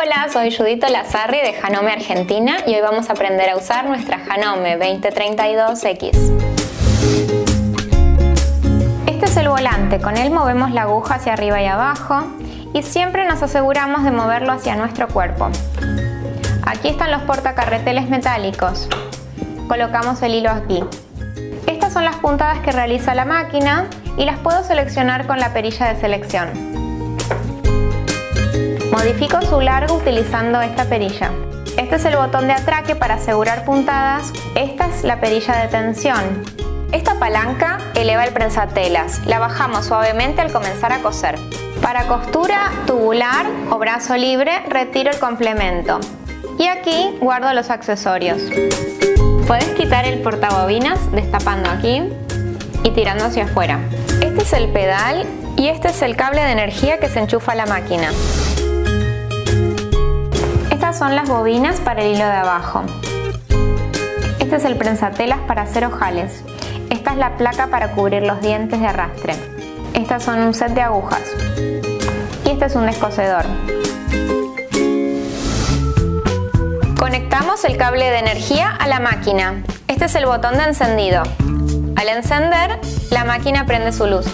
Hola, soy Judith Lazarri de Janome Argentina y hoy vamos a aprender a usar nuestra Janome 2032X. Este es el volante, con él movemos la aguja hacia arriba y abajo y siempre nos aseguramos de moverlo hacia nuestro cuerpo. Aquí están los portacarreteles metálicos. Colocamos el hilo aquí. Estas son las puntadas que realiza la máquina y las puedo seleccionar con la perilla de selección. Modifico su largo utilizando esta perilla. Este es el botón de atraque para asegurar puntadas. Esta es la perilla de tensión. Esta palanca eleva el prensatelas. La bajamos suavemente al comenzar a coser. Para costura tubular o brazo libre, retiro el complemento. Y aquí guardo los accesorios. Puedes quitar el portabobinas destapando aquí y tirando hacia afuera. Este es el pedal y este es el cable de energía que se enchufa a la máquina. Estas son las bobinas para el hilo de abajo. Este es el prensatelas para hacer ojales. Esta es la placa para cubrir los dientes de arrastre. Estas son un set de agujas. Y este es un descosedor. Conectamos el cable de energía a la máquina. Este es el botón de encendido. Al encender, la máquina prende su luz.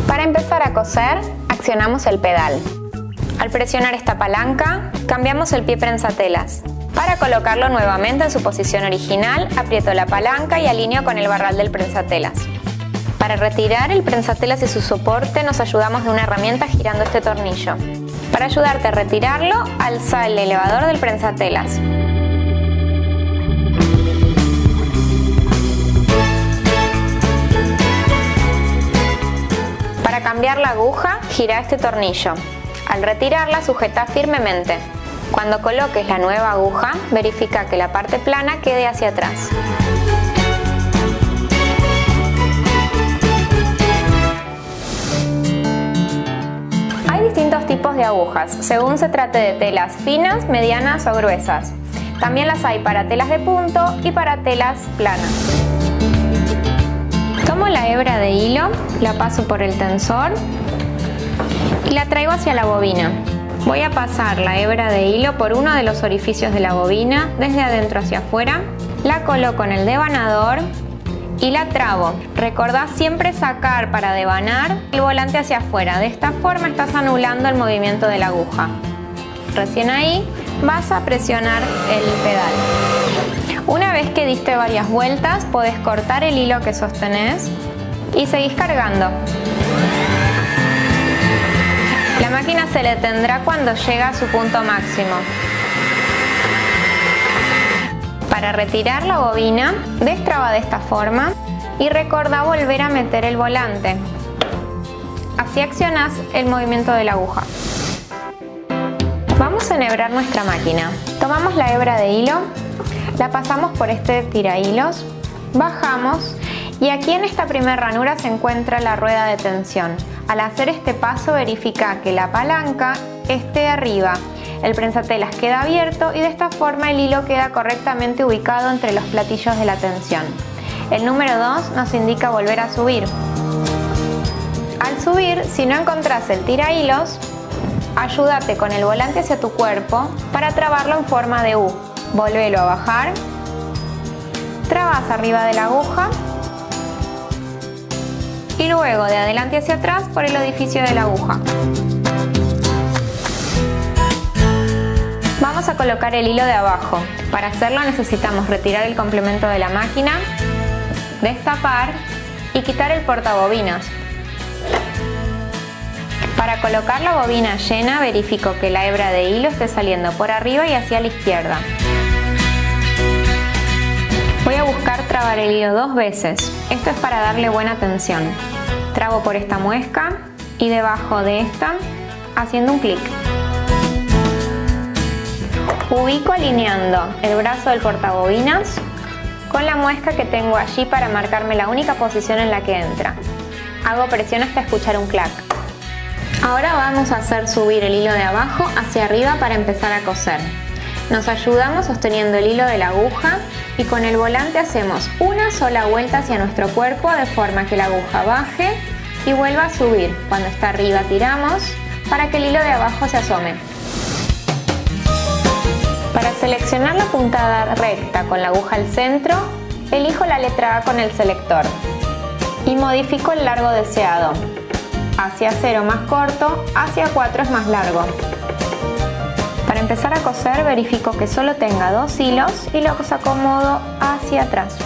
Para empezar a coser, accionamos el pedal. Al presionar esta palanca, cambiamos el pie prensatelas. Para colocarlo nuevamente en su posición original, aprieto la palanca y alineo con el barral del prensatelas. Para retirar el prensatelas y su soporte, nos ayudamos de una herramienta girando este tornillo. Para ayudarte a retirarlo, alza el elevador del prensatelas. Para cambiar la aguja, gira este tornillo. Al retirarla, sujeta firmemente. Cuando coloques la nueva aguja, verifica que la parte plana quede hacia atrás. Hay distintos tipos de agujas, según se trate de telas finas, medianas o gruesas. También las hay para telas de punto y para telas planas. Tomo la hebra de hilo, la paso por el tensor y la traigo hacia la bobina. Voy a pasar la hebra de hilo por uno de los orificios de la bobina, desde adentro hacia afuera. La coloco en el devanador y la trabo. Recordá siempre sacar para devanar el volante hacia afuera. De esta forma estás anulando el movimiento de la aguja. Recién ahí vas a presionar el pedal. Una vez que diste varias vueltas, podés cortar el hilo que sostenés y seguís cargando. La máquina se detendrá cuando llega a su punto máximo. Para retirar la bobina, destraba de esta forma y recordá volver a meter el volante. Así accionás el movimiento de la aguja. Vamos a enhebrar nuestra máquina. Tomamos la hebra de hilo, la pasamos por este tirahilos, bajamos y aquí en esta primera ranura se encuentra la rueda de tensión. Al hacer este paso, verifica que la palanca esté arriba. El prensatelas queda abierto y de esta forma el hilo queda correctamente ubicado entre los platillos de la tensión. El número 2 nos indica volver a subir. Al subir, si no encontrás el tirahilos, ayúdate con el volante hacia tu cuerpo para trabarlo en forma de U. Volvelo a bajar, trabas arriba de la aguja y luego de adelante hacia atrás por el orificio de la aguja. Vamos a colocar el hilo de abajo. Para hacerlo necesitamos retirar el complemento de la máquina, destapar y quitar el portabobinas. Para colocar la bobina llena, verifico que la hebra de hilo esté saliendo por arriba y hacia la izquierda. Voy a buscar trabar el hilo 2 veces. Esto es para darle buena tensión. Trabo por esta muesca y debajo de esta, haciendo un clic. Ubico alineando el brazo del portabobinas con la muesca que tengo allí para marcarme la única posición en la que entra. Hago presión hasta escuchar un clac. Ahora vamos a hacer subir el hilo de abajo hacia arriba para empezar a coser. Nos ayudamos sosteniendo el hilo de la aguja y con el volante hacemos una sola vuelta hacia nuestro cuerpo de forma que la aguja baje y vuelva a subir. Cuando está arriba tiramos para que el hilo de abajo se asome. Para seleccionar la puntada recta con la aguja al centro, elijo la letra A con el selector y modifico el largo deseado. Hacia 0 más corto, hacia 4 es más largo. Para empezar a coser verifico que solo tenga 2 hilos y los acomodo hacia atrás.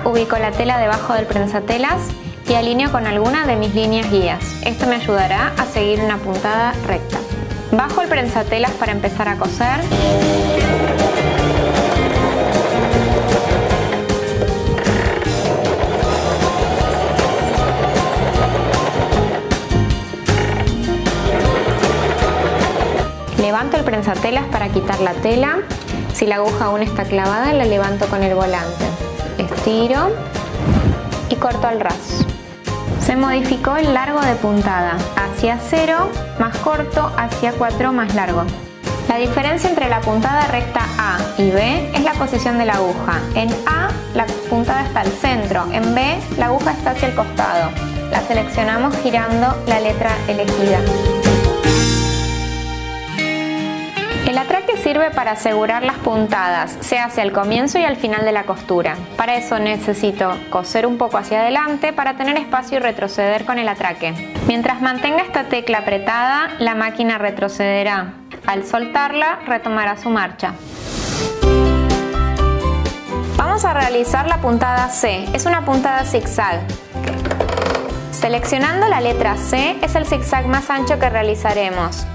Ubico la tela debajo del prensatelas y alineo con alguna de mis líneas guías. Esto me ayudará a seguir una puntada recta. Bajo el prensatelas para empezar a coser. Levanto el prensatelas para quitar la tela. Si la aguja aún está clavada, la levanto con el volante. Estiro y corto al ras. Se modificó el largo de puntada, hacia 0 más corto, hacia 4 más largo. La diferencia entre la puntada recta A y B es la posición de la aguja. En A la puntada está al centro, en B la aguja está hacia el costado. La seleccionamos girando la letra elegida. El atraque sirve para asegurar las puntadas, se hace al comienzo y al final de la costura. Para eso necesito coser un poco hacia adelante para tener espacio y retroceder con el atraque. Mientras mantenga esta tecla apretada, la máquina retrocederá. Al soltarla, retomará su marcha. Vamos a realizar la puntada C. Es una puntada zigzag. Seleccionando la letra C es el zigzag más ancho que realizaremos.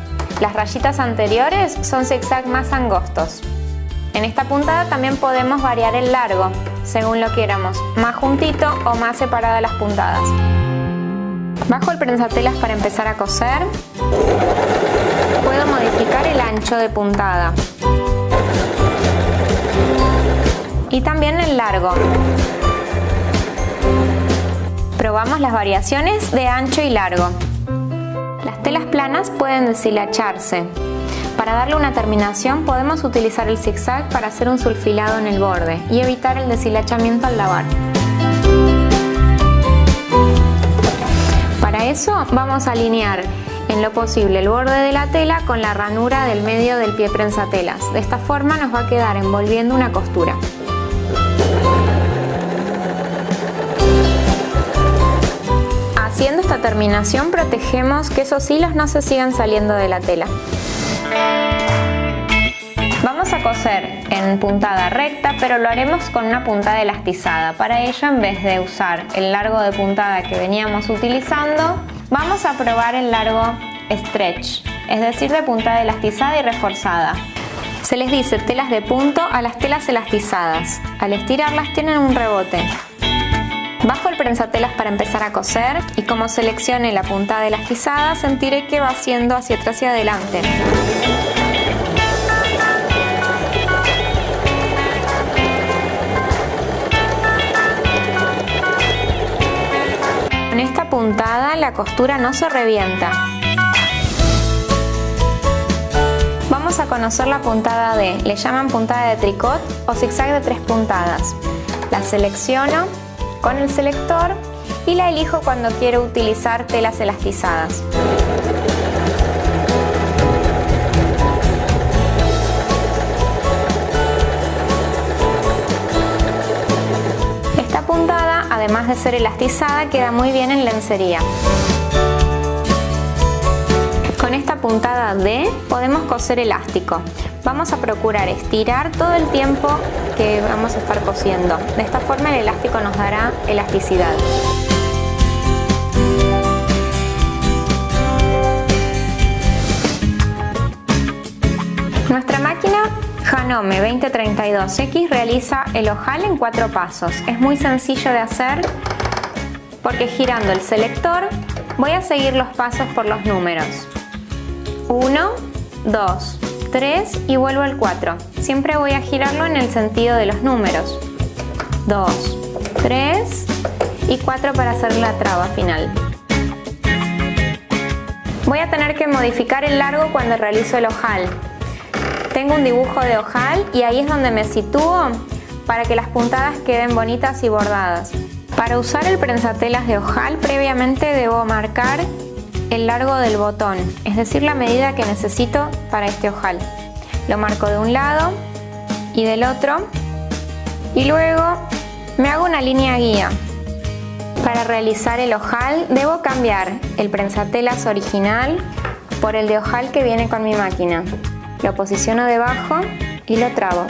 Las rayitas anteriores son zigzag más angostos. En esta puntada también podemos variar el largo, según lo quieramos, más juntito o más separadas las puntadas. Bajo el prensatelas para empezar a coser. Puedo modificar el ancho de puntada. Y también el largo. Probamos las variaciones de ancho y largo. Las telas planas pueden deshilacharse. Para darle una terminación podemos utilizar el zigzag para hacer un sulfilado en el borde y evitar el deshilachamiento al lavar. Para eso vamos a alinear en lo posible el borde de la tela con la ranura del medio del pie prensatelas. De esta forma nos va a quedar envolviendo una costura. Haciendo esta terminación protegemos que esos hilos no se sigan saliendo de la tela. Vamos a coser en puntada recta, pero lo haremos con una puntada elastizada. Para ello, en vez de usar el largo de puntada que veníamos utilizando, vamos a probar el largo stretch, es decir, de puntada elastizada y reforzada. Se les dice telas de punto a las telas elastizadas. Al estirarlas tienen un rebote. Bajo el prensatelas para empezar a coser y como seleccione la puntada elastizada sentiré que va haciendo hacia atrás y adelante. En esta puntada la costura no se revienta. Vamos a conocer la puntada D, le llaman puntada de tricot o zigzag de 3 puntadas. La selecciono con el selector y la elijo cuando quiero utilizar telas elastizadas. Esta puntada, además de ser elastizada, queda muy bien en lencería. Con esta puntada D podemos coser elástico. Vamos a procurar estirar todo el tiempo que vamos a estar cosiendo. De esta forma el elástico nos dará elasticidad. Nuestra máquina Janome 2032X realiza el ojal en 4 pasos. Es muy sencillo de hacer porque girando el selector voy a seguir los pasos por los números. 1, 2, 3 y vuelvo al 4. Siempre voy a girarlo en el sentido de los números. 2, 3 y 4 para hacer la traba final. Voy a tener que modificar el largo cuando realizo el ojal. Tengo un dibujo de ojal y ahí es donde me sitúo para que las puntadas queden bonitas y bordadas. Para usar el prensatelas de ojal previamente debo marcar el largo del botón, es decir, la medida que necesito para este ojal. Lo marco de un lado y del otro y luego me hago una línea guía. Para realizar el ojal debo cambiar el prensatelas original por el de ojal que viene con mi máquina. Lo posiciono debajo y lo trabo.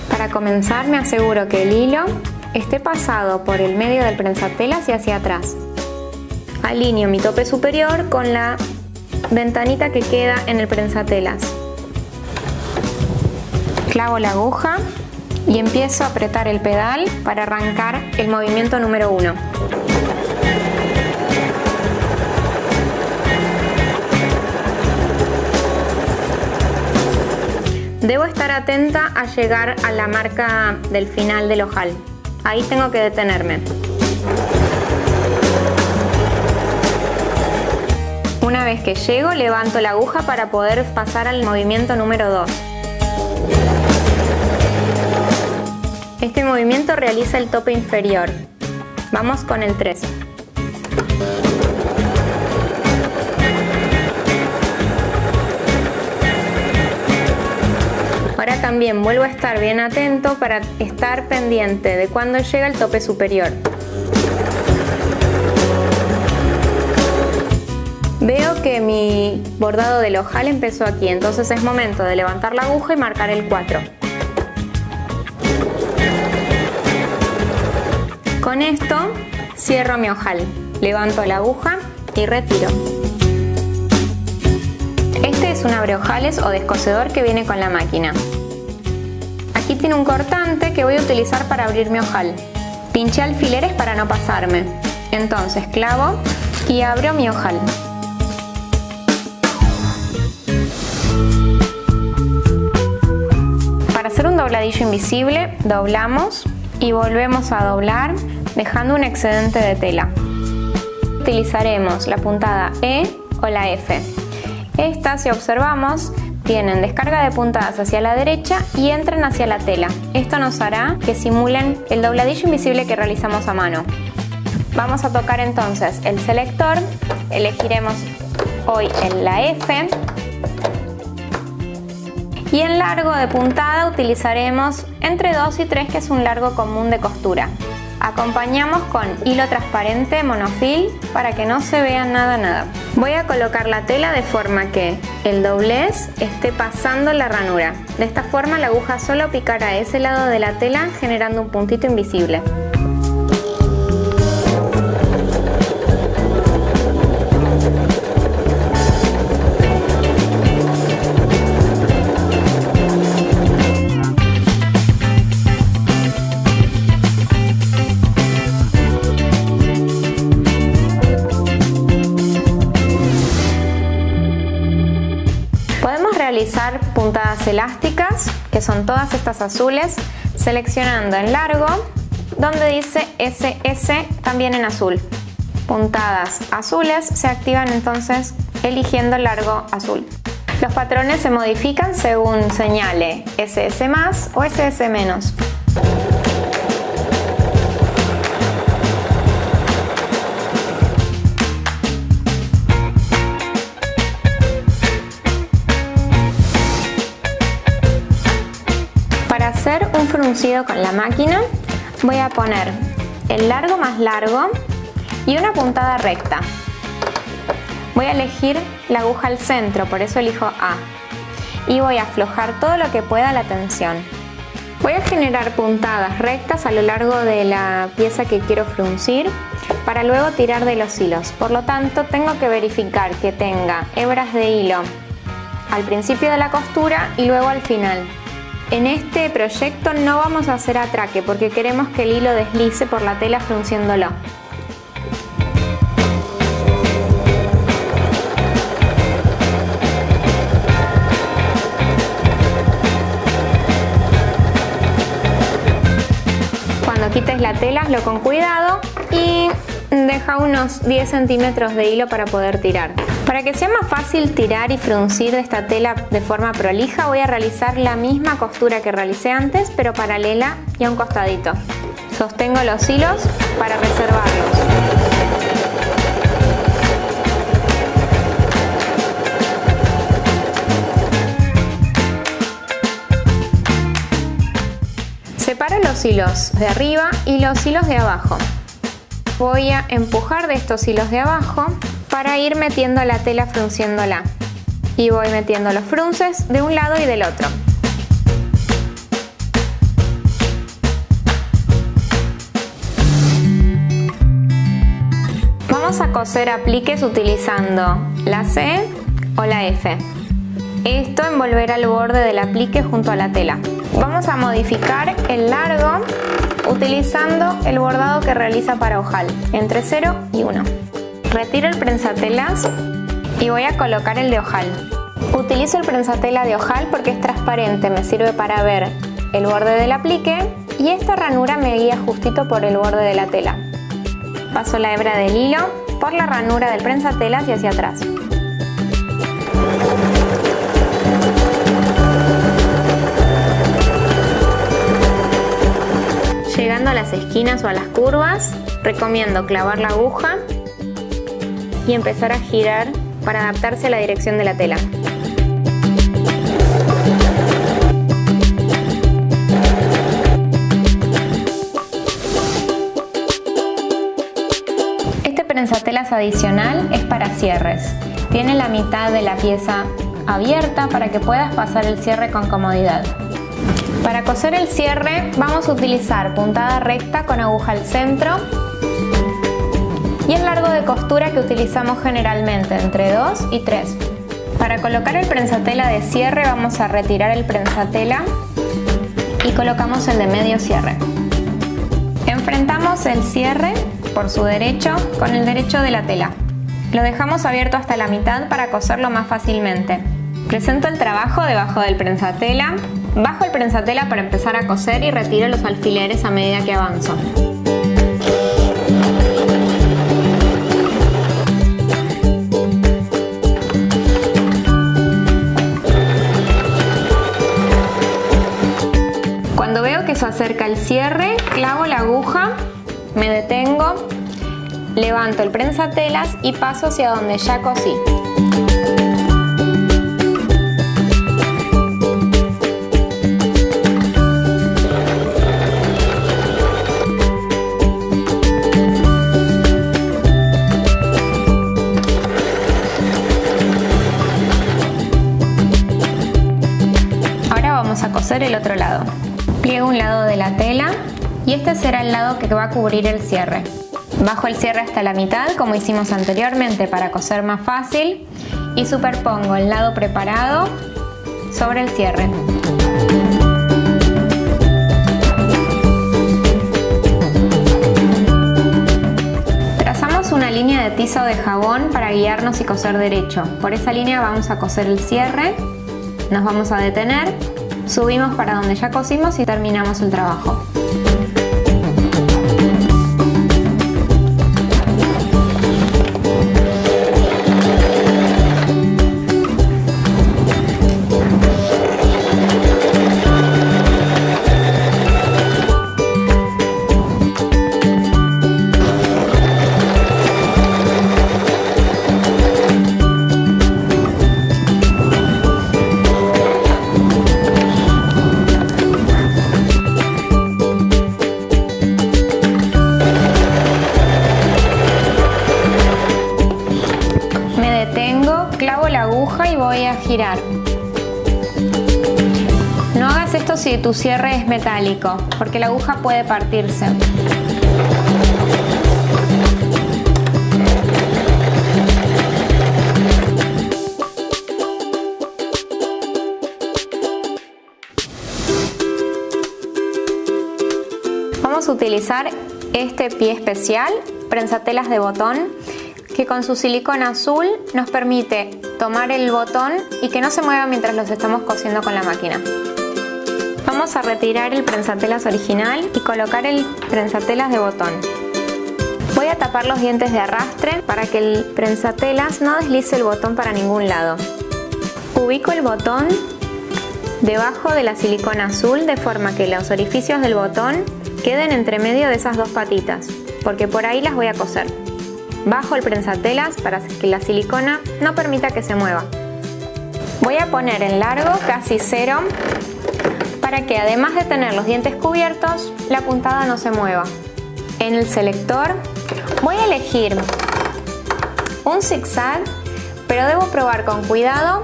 Para comenzar me aseguro que el hilo esté pasado por el medio del prensatelas y hacia atrás. Alineo mi tope superior con la ventanita que queda en el prensatelas. Clavo la aguja y empiezo a apretar el pedal para arrancar el movimiento número 1. Debo estar atenta a llegar a la marca del final del ojal. Ahí tengo que detenerme. Una vez que llego, levanto la aguja para poder pasar al movimiento número 2. Este movimiento realiza el tope inferior. Vamos con el 3. Ahora también vuelvo a estar bien atento para estar pendiente de cuando llega el tope superior. Veo que mi bordado del ojal empezó aquí, entonces es momento de levantar la aguja y marcar el 4. Con esto cierro mi ojal, levanto la aguja y retiro. Este es un abreojales o descosedor que viene con la máquina. Aquí tiene un cortante que voy a utilizar para abrir mi ojal. Pinché alfileres para no pasarme. Entonces clavo y abro mi ojal. Para hacer un dobladillo invisible, doblamos y volvemos a doblar dejando un excedente de tela. Utilizaremos la puntada E o la F. Estas, si observamos, tienen descarga de puntadas hacia la derecha y entran hacia la tela. Esto nos hará que simulen el dobladillo invisible que realizamos a mano. Vamos a tocar entonces el selector, elegiremos hoy en la F y en largo de puntada utilizaremos entre 2 y 3, que es un largo común de costura. Acompañamos con hilo transparente monofil para que no se vea nada. Voy a colocar la tela de forma que el doblez esté pasando la ranura. De esta forma la aguja solo picará ese lado de la tela generando un puntito invisible. Realizar puntadas elásticas, que son todas estas azules, seleccionando en largo donde dice SS también en azul. Puntadas azules se activan entonces eligiendo largo azul. Los patrones se modifican según señale SS más o SS menos. Para hacer un fruncido con la máquina voy a poner el largo más largo y una puntada recta. Voy a elegir la aguja al centro, por eso elijo A, y voy a aflojar todo lo que pueda la tensión. Voy a generar puntadas rectas a lo largo de la pieza que quiero fruncir para luego tirar de los hilos. Por lo tanto, tengo que verificar que tenga hebras de hilo al principio de la costura y luego al final. En este proyecto no vamos a hacer atraque porque queremos que el hilo deslice por la tela frunciéndolo. Cuando quites la tela, hazlo con cuidado y deja unos 10 centímetros de hilo para poder tirar. Para que sea más fácil tirar y fruncir esta tela de forma prolija, voy a realizar la misma costura que realicé antes, pero paralela y a un costadito. Sostengo los hilos para reservarlos. los hilos de arriba y los hilos de abajo. Voy a empujar de estos hilos de abajo para ir metiendo la tela frunciéndola. Y voy metiendo los frunces de un lado y del otro. Vamos a coser apliques utilizando la C o la F. Esto envolverá el borde del aplique junto a la tela. Vamos a modificar el largo utilizando el bordado que realiza para ojal, entre 0 y 1. Retiro el prensatelas y voy a colocar el de ojal. Utilizo el prensatela de ojal porque es transparente, me sirve para ver el borde del aplique y esta ranura me guía justito por el borde de la tela. Paso la hebra del hilo por la ranura del prensatelas y hacia atrás. Llegando a las esquinas o a las curvas, recomiendo clavar la aguja y empezar a girar para adaptarse a la dirección de la tela. Este prensatelas adicional es para cierres. Tiene la mitad de la pieza abierta para que puedas pasar el cierre con comodidad. Para coser el cierre vamos a utilizar puntada recta con aguja al centro y el largo de costura que utilizamos generalmente entre 2 y 3. Para colocar el prensatela de cierre vamos a retirar el prensatela y colocamos el de medio cierre. Enfrentamos el cierre por su derecho con el derecho de la tela. Lo dejamos abierto hasta la mitad para coserlo más fácilmente. Presento el trabajo debajo del prensatela, bajo el prensatela para empezar a coser y retiro los alfileres a medida que avanzo. Cuando veo que se acerca el cierre, clavo la aguja, me detengo, levanto el prensatelas y paso hacia donde ya cosí. Vamos a coser el otro lado. Pliego un lado de la tela y este será el lado que va a cubrir el cierre. Bajo el cierre hasta la mitad como hicimos anteriormente para coser más fácil y superpongo el lado preparado sobre el cierre. Trazamos una línea de tiza o de jabón para guiarnos y coser derecho. Por esa línea vamos a coser el cierre, nos vamos a detener, subimos para donde ya cosimos y terminamos el trabajo. Clavo la aguja y voy a girar. No hagas esto si tu cierre es metálico, porque la aguja puede partirse. Vamos a utilizar este pie especial, prensatelas de botón, que con su silicona azul nos permite tomar el botón y que no se mueva mientras los estamos cosiendo con la máquina. Vamos a retirar el prensatelas original y colocar el prensatelas de botón. Voy a tapar los dientes de arrastre para que el prensatelas no deslice el botón para ningún lado. Ubico el botón debajo de la silicona azul de forma que los orificios del botón queden entre medio de esas dos patitas, porque por ahí las voy a coser. Bajo el prensatelas para que la silicona no permita que se mueva. Voy a poner en largo casi 0 para que además de tener los dientes cubiertos, la puntada no se mueva. En el selector voy a elegir un zigzag, pero debo probar con cuidado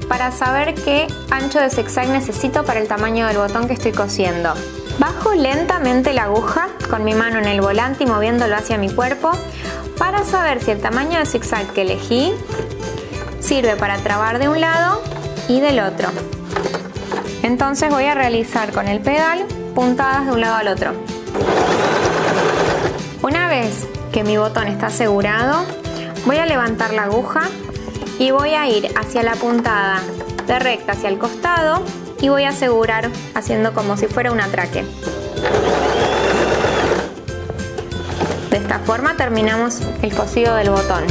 para saber qué ancho de zigzag necesito para el tamaño del botón que estoy cosiendo. Bajo lentamente la aguja con mi mano en el volante y moviéndolo hacia mi cuerpo para saber si el tamaño de zigzag que elegí sirve para trabar de un lado y del otro. Entonces voy a realizar con el pedal puntadas de un lado al otro. Una vez que mi botón está asegurado, voy a levantar la aguja y voy a ir hacia la puntada de recta hacia el costado y voy a asegurar haciendo como si fuera un atraque. De esta forma terminamos el cosido del botón.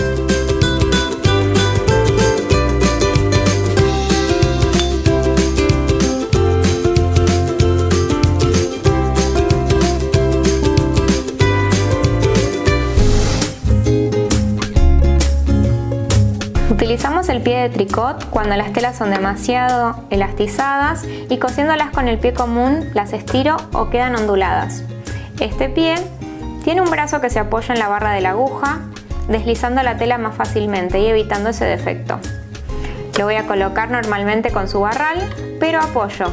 Utilizamos el pie de tricot cuando las telas son demasiado elastizadas y cosiéndolas con el pie común las estiro o quedan onduladas. Este pie tiene un brazo que se apoya en la barra de la aguja, deslizando la tela más fácilmente y evitando ese defecto. Lo voy a colocar normalmente con su barral, pero apoyo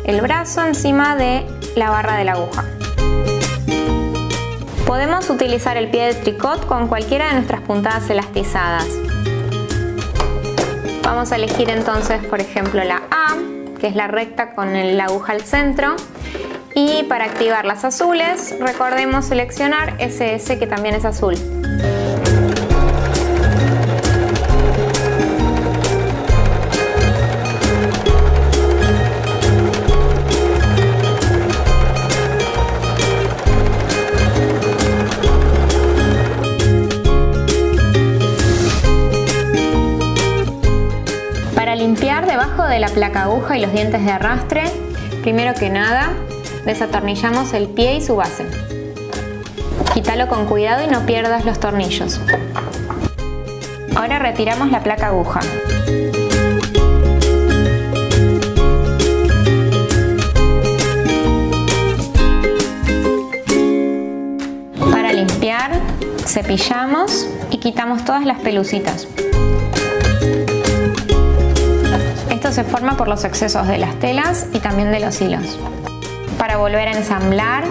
el brazo encima de la barra de la aguja. Podemos utilizar el pie de tricot con cualquiera de nuestras puntadas elastizadas. Vamos a elegir entonces, por ejemplo, la A, que es la recta con la aguja al centro. Y para activar las azules, recordemos seleccionar SS, que también es azul. Para limpiar debajo de la placa aguja y los dientes de arrastre, primero que nada, desatornillamos el pie y su base. Quítalo con cuidado y no pierdas los tornillos. Ahora retiramos la placa aguja. Para limpiar, cepillamos y quitamos todas las pelucitas. Esto se forma por los excesos de las telas y también de los hilos. Para volver a ensamblar,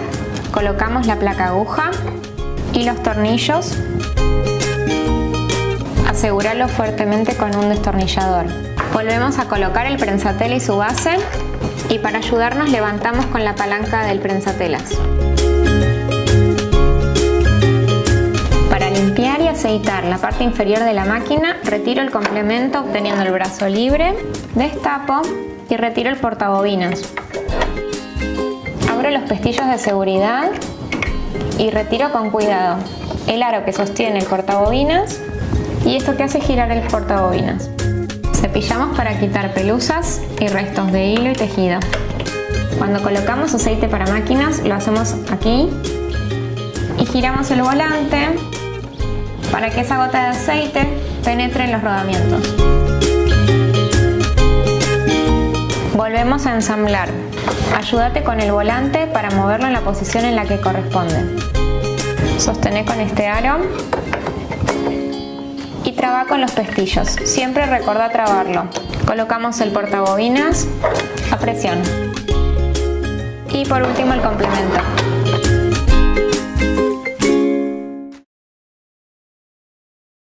colocamos la placa aguja y los tornillos. Asegúralo fuertemente con un destornillador. Volvemos a colocar el prensatela y su base y para ayudarnos levantamos con la palanca del prensatelas. Para limpiar y aceitar la parte inferior de la máquina, retiro el complemento obteniendo el brazo libre, destapo y retiro el portabobinas. Abro los pestillos de seguridad y retiro con cuidado el aro que sostiene el portabobinas y esto que hace girar el portabobinas. Cepillamos para quitar pelusas y restos de hilo y tejido. Cuando colocamos aceite para máquinas lo hacemos aquí y giramos el volante para que esa gota de aceite penetre en los rodamientos. Volvemos a ensamblar. Ayúdate con el volante para moverlo en la posición en la que corresponde. Sostené con este aro y traba con los pestillos. Siempre recuerda trabarlo. Colocamos el portabobinas a presión. Y por último el complemento.